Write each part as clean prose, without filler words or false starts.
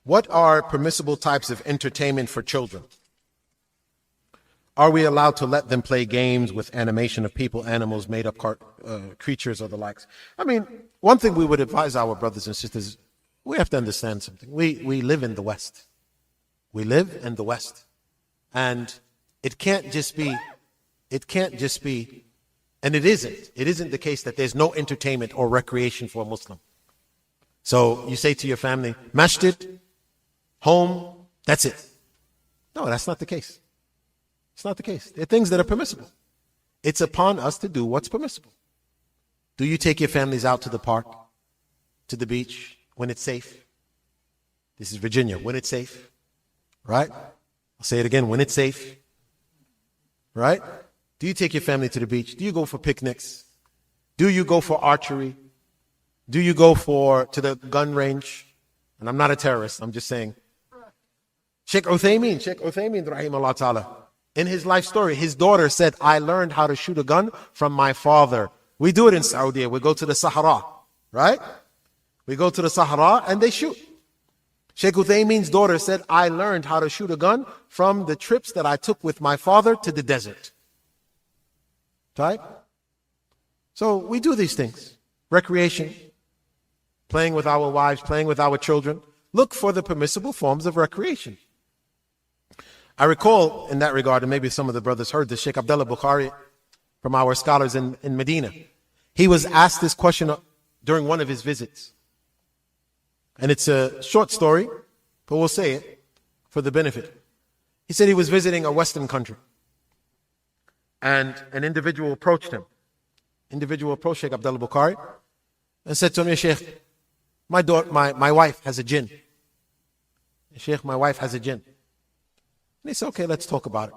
What are permissible types of entertainment for children? Are we allowed to let them play games with animation of people, animals, made-up creatures, or the likes? I mean, one thing we would advise our brothers and sisters, we have to understand something. We live in the West. We live in the West. And it can't just be, and it isn't the case that there's no entertainment or recreation for a Muslim. So you say to your family, masjid, home, that's it. No, that's not the case. It's not the case. There are things that are permissible. It's upon us to do what's permissible. Do you take your families out to the park, to the beach, when it's safe? This is Virginia, when it's safe. Right? I'll say it again, when it's safe. Right? Do you take your family to the beach? Do you go for picnics? Do you go for archery? Do you go to the gun range? And I'm not a terrorist, I'm just saying. Sheikh Uthaymeen, rahimahullah ta'ala, in his life story, his daughter said, I learned how to shoot a gun from my father. We do it in Saudi. We go to the Sahara, right? We go to the Sahara and they shoot. Sheikh Uthaymeen's daughter said, I learned how to shoot a gun from the trips that I took with my father to the desert. Right? So we do these things. Recreation, playing with our wives, playing with our children. Look for the permissible forms of recreation. I recall in that regard, and maybe some of the brothers heard this, Sheikh Abdullah Bukhari, from our scholars in Medina. He was asked this question during one of his visits. And it's a short story, but we'll say it for the benefit. He said he was visiting a Western country. And an individual approached him. Individual approached Sheikh Abdullah Bukhari and said to him, Sheikh, my wife has a jinn. Sheikh, my wife has a jinn. And he said, okay, let's talk about it.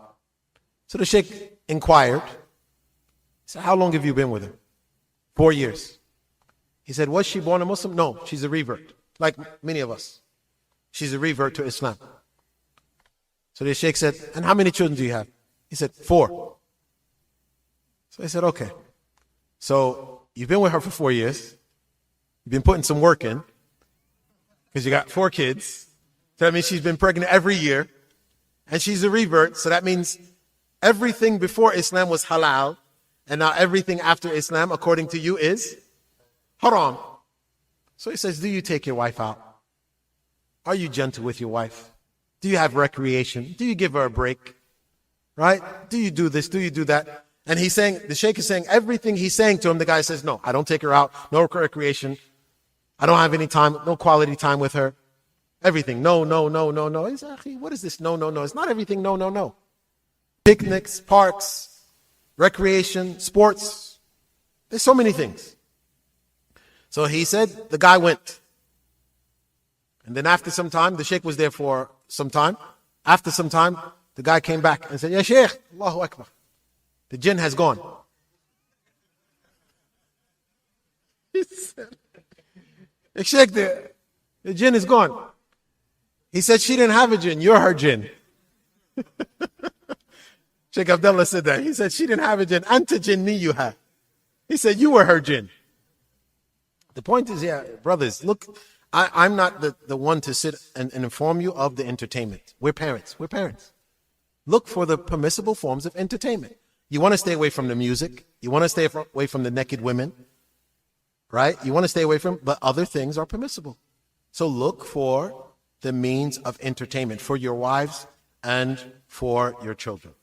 So the Sheikh inquired. He said, how long have you been with her? 4 years. He said, was she born a Muslim? No, she's a revert, like many of us. She's a revert to Islam. So the Sheikh said, and how many children do you have? He said, 4. So he said, okay. So you've been with her for 4 years. You've been putting some work in because you got 4 kids. So that means she's been pregnant every year. And she's a revert, so that means everything before Islam was halal, and now everything after Islam, according to you, is haram. So he says, do you take your wife out? Are you gentle with your wife? Do you have recreation? Do you give her a break? Right? Do you do this? Do you do that? And he's saying, the Sheikh is saying everything he's saying to him. The guy says, no, I don't take her out. No recreation. I don't have any time, no quality time with her. Everything. No. He said, what is this? No. It's not everything. No. Picnics, parks, recreation, sports. There's so many things. So he said, the guy went. And then after some time, the Sheikh was there for some time. After some time, the guy came back and said, Ya Sheikh, Allahu Akbar. The jinn has gone. He said, Sheikh, the jinn is gone. He said, she didn't have a jinn, you're her jinn. Sheikh Abdullah said that. He said, she didn't have a jinn. Anta jinniyuha. He said, you were her jinn. The point is, brothers, look, I'm not the one to sit and inform you of the entertainment. We're parents. Look for the permissible forms of entertainment. You want to stay away from the music. You want to stay away from the naked women. Right? You want to stay away from, but other things are permissible. So look for the means of entertainment for your wives and for your children.